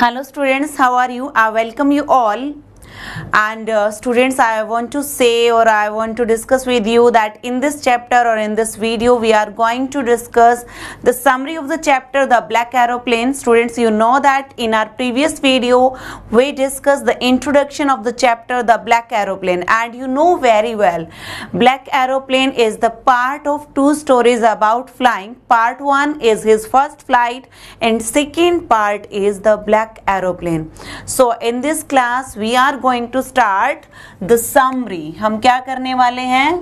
Hello students, how are you? I welcome you all. And students, I want to say or I want to discuss with you that in this chapter or in this video we are going to discuss the summary of the chapter The Black Aeroplane. Students, you know that in our previous video we discussed the introduction of the chapter The Black Aeroplane, and you know very well Black Aeroplane is the part of two stories about flying. Part 1 is his first flight and second part is The Black Aeroplane. So in this class we are going to start the summary. हम क्या करने वाले हैं?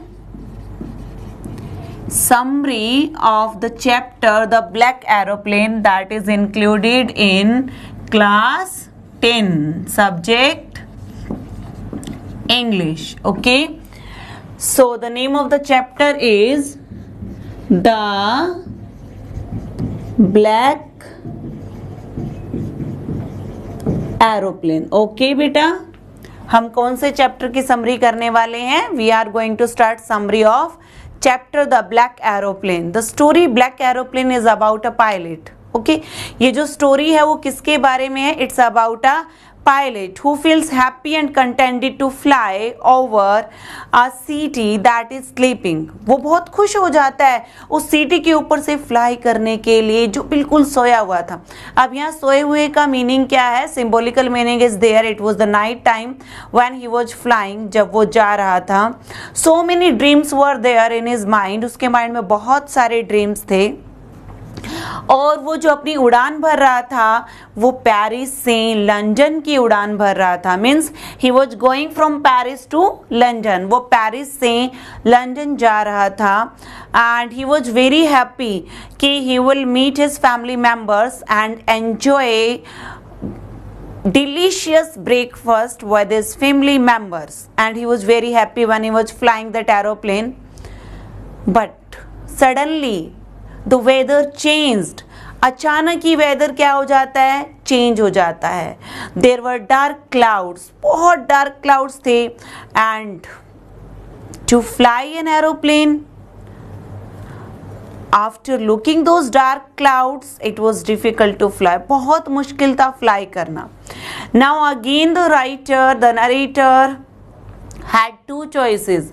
Summary of the chapter The Black Aeroplane that is included in class 10, subject English. Okay, so the name of the chapter is The Black Aeroplane. Okay बेटा, हम कौन से chapter की समरी करने वाले हैं? We are going to start summary of chapter the black aeroplane. The story black aeroplane is about a pilot. Okay, ये जो स्टोरी है वो किसके बारे में है? It's about a pilot who feels happy and contented to fly over a city that is sleeping. वो बहुत खुश हो जाता है उस सिटी के ऊपर से फ्लाई करने के लिए जो बिल्कुल सोया हुआ था. अब यहाँ सोए हुए का मीनिंग क्या है? Symbolical meaning is there. It was the night time when he was flying, जब वो जा रहा था. So many dreams were there in his mind. उसके माइंड में बहुत सारे ड्रीम्स थे और वो जो अपनी उड़ान भर रहा था वो पेरिस से लंदन की उड़ान भर रहा था. Means he was going from Paris to London. वो पेरिस से लंदन जा रहा था and he was very happy कि he will meet his family members and enjoy delicious breakfast with his family members, and he was very happy when he was flying that aeroplane. But suddenly the weather changed. अचानक ही weather क्या हो जाता है? Change हो जाता है. There were dark clouds. बहुत dark clouds थे and to fly an aeroplane, after looking those dark clouds, it was difficult to fly. बहुत मुश्किल था फ्लाई करना. Now again the narrator had two choices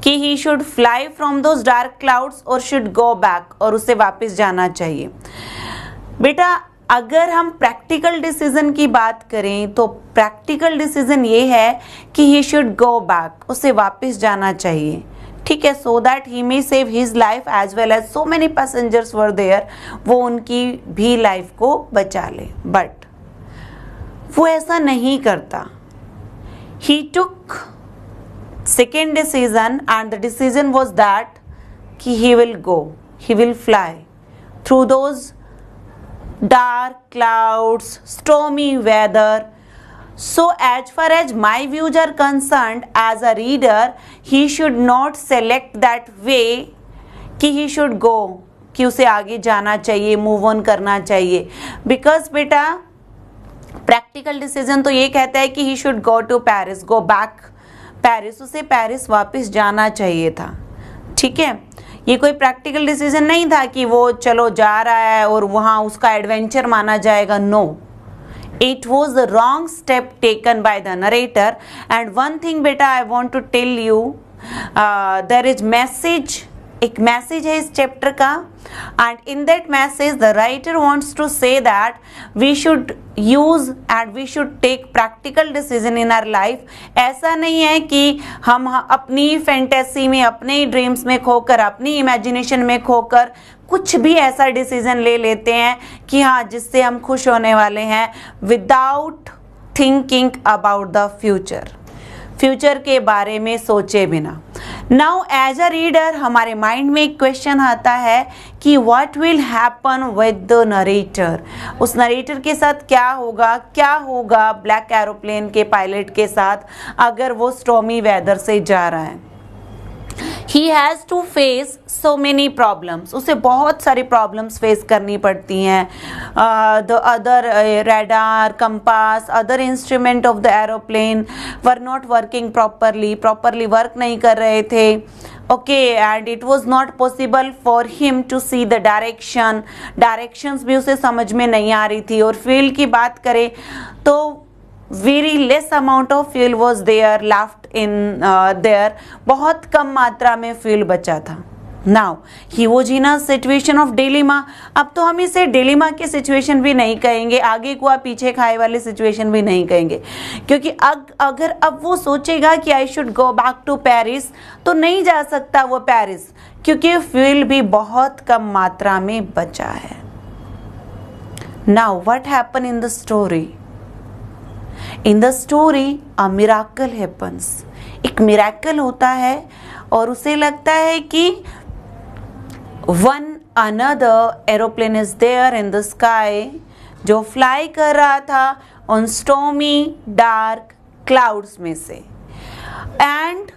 कि he should fly from those dark clouds or should go back, और उसे वापस जाना चाहिए. बेटा, अगर हम प्रैक्टिकल डिसीजन की बात करें तो प्रैक्टिकल डिसीजन ये है कि he should go back, उसे वापस जाना चाहिए. ठीक है, so that he may save his life as well as so many passengers were there. वो उनकी भी लाइफ को बचा ले. बट वो ऐसा नहीं करता. He took second decision and the decision was that he will fly through those dark clouds, stormy weather. So as far as my views are concerned, as a reader, he should not select that way कि he should go, कि उसे आगे जाना चाहिए, move on करना चाहिए. Because बेटा practical decision तो ये कहता है कि he should go to Paris, go back Paris. उसे पेरिस वापस जाना चाहिए था. ठीक है, ये कोई प्रैक्टिकल डिसीजन नहीं था कि वो चलो जा रहा है और वहाँ उसका एडवेंचर माना जाएगा. No, it was the wrong step taken by the narrator. And one thing beta I want to tell you, there is message, एक मैसेज है इस चैप्टर का, and in that message the writer wants to say that we should use and we should take practical decision in our life. ऐसा नहीं है कि हम अपनी फैंटेसी में, अपने ड्रीम्स में खोकर, अपनी इमेजिनेशन में खोकर कुछ भी ऐसा डिसीजन ले लेते हैं कि हाँ जिससे हम खुश होने वाले हैं without thinking about the future, future के बारे में सोचे बिना. नाउ एज अ रीडर हमारे माइंड में एक क्वेश्चन आता है कि what will happen with the narrator. उस नरेटर के साथ क्या होगा ब्लैक एरोप्लेन के पायलट के साथ अगर वो स्टॉर्मी वेदर से जा रहा है. He has to face so many problems. उसे बहुत सारी प्रॉब्लम्स फेस करनी पड़ती हैं. The other radar, compass, other instrument of the aeroplane were not working properly work नहीं कर रहे थे. Okay, and it was not possible for him to see the direction. Directions भी उसे समझ में नहीं आ रही थी. और fuel की बात करें तो very less amount of fuel was there left in there. बहुत कम मात्रा में fuel बचा था. Now he was in a situation of dilemma. अब तो हम इसे dilemma की situation भी नहीं कहेंगे, आगे को आप पीछे खाए वाली situation भी नहीं कहेंगे, क्योंकि अगर अब वो सोचेगा कि I should go back to Paris तो नहीं जा सकता वो पेरिस, क्योंकि फ्यूल भी बहुत कम मात्रा में बचा है. Now what happened in the story? In the story a miracle happens. एक मिराकल होता है और उसे लगता है कि one another aeroplane is there in the sky जो फ्लाई कर रहा था on stormy dark clouds में से. And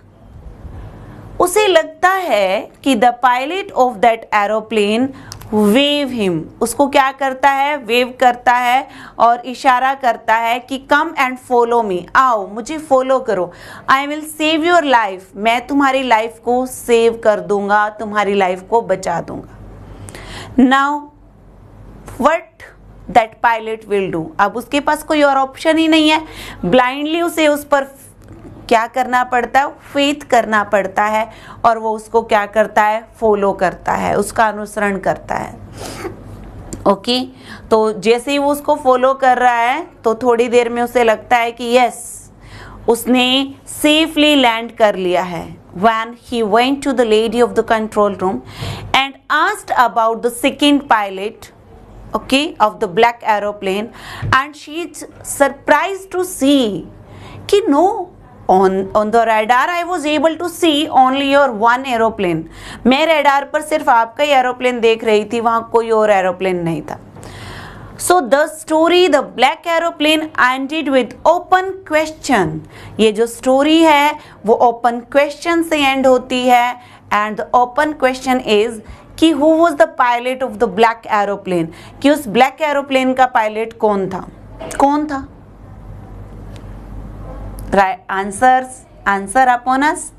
उसे लगता है कि the pilot of that aeroplane wave him. उसको क्या करता है? वेव करता है और इशारा करता है कि come and follow me. आओ मुझे फॉलो करो. I will save your life. मैं तुम्हारी लाइफ को सेव कर दूंगा, तुम्हारी लाइफ को बचा दूंगा. Now what that pilot will do? अब उसके पास कोई और ऑप्शन ही नहीं है. ब्लाइंडली उसे उस पर क्या करना पड़ता है? फेथ करना पड़ता है और वो उसको क्या करता है? फॉलो करता है, उसका अनुसरण करता है. ओके, तो जैसे ही वो उसको फॉलो कर रहा है तो थोड़ी देर में उसे लगता है कि यस, उसने सेफली लैंड कर लिया है. When he went to the lady of the control room and asked about the second pilot, okay, of the black aeroplane, and she's surprised to see कि no, on the radar I was able to see only your one aeroplane. मैं radar पर सिर्फ आपका ही aeroplane देख रही थी, वहाँ कोई और एरोप्लेन नहीं था. So the story the black aeroplane ended with open question. ये जो story है वो open question से end होती है. And the open question is कि who was the pilot of the black aeroplane? कि उस black aeroplane का pilot कौन था? कौन था? Right, answer upon us.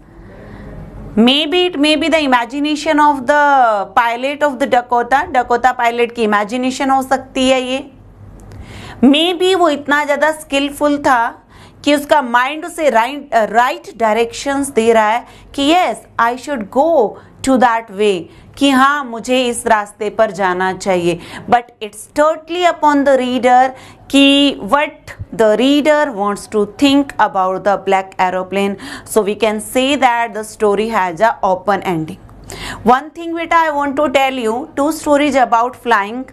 Maybe it may be the imagination of the pilot of the Dakota pilot की imagination हो सकती है ये. Maybe वो इतना ज़्यादा skillful था कि उसका माइंड उसे राइट डायरेक्शंस दे रहा है कि yes, I should go to that way, कि हाँ मुझे इस रास्ते पर जाना चाहिए. But it's totally upon the reader कि what the reader wants to think about the black aeroplane. So we can say that the story has a open ending. One thing which I want to tell you, two stories about flying.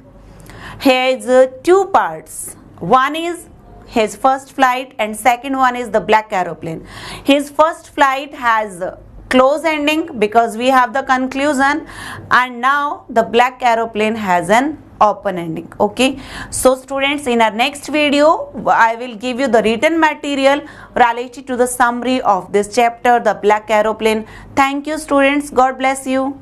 Here is two parts. One is his first flight and second one is the black aeroplane. His first flight has close ending because we have the conclusion, and now the black aeroplane has an open ending. Okay, so students, in our next video I will give you the written material related to the summary of this chapter, the black aeroplane. Thank you students, God bless you.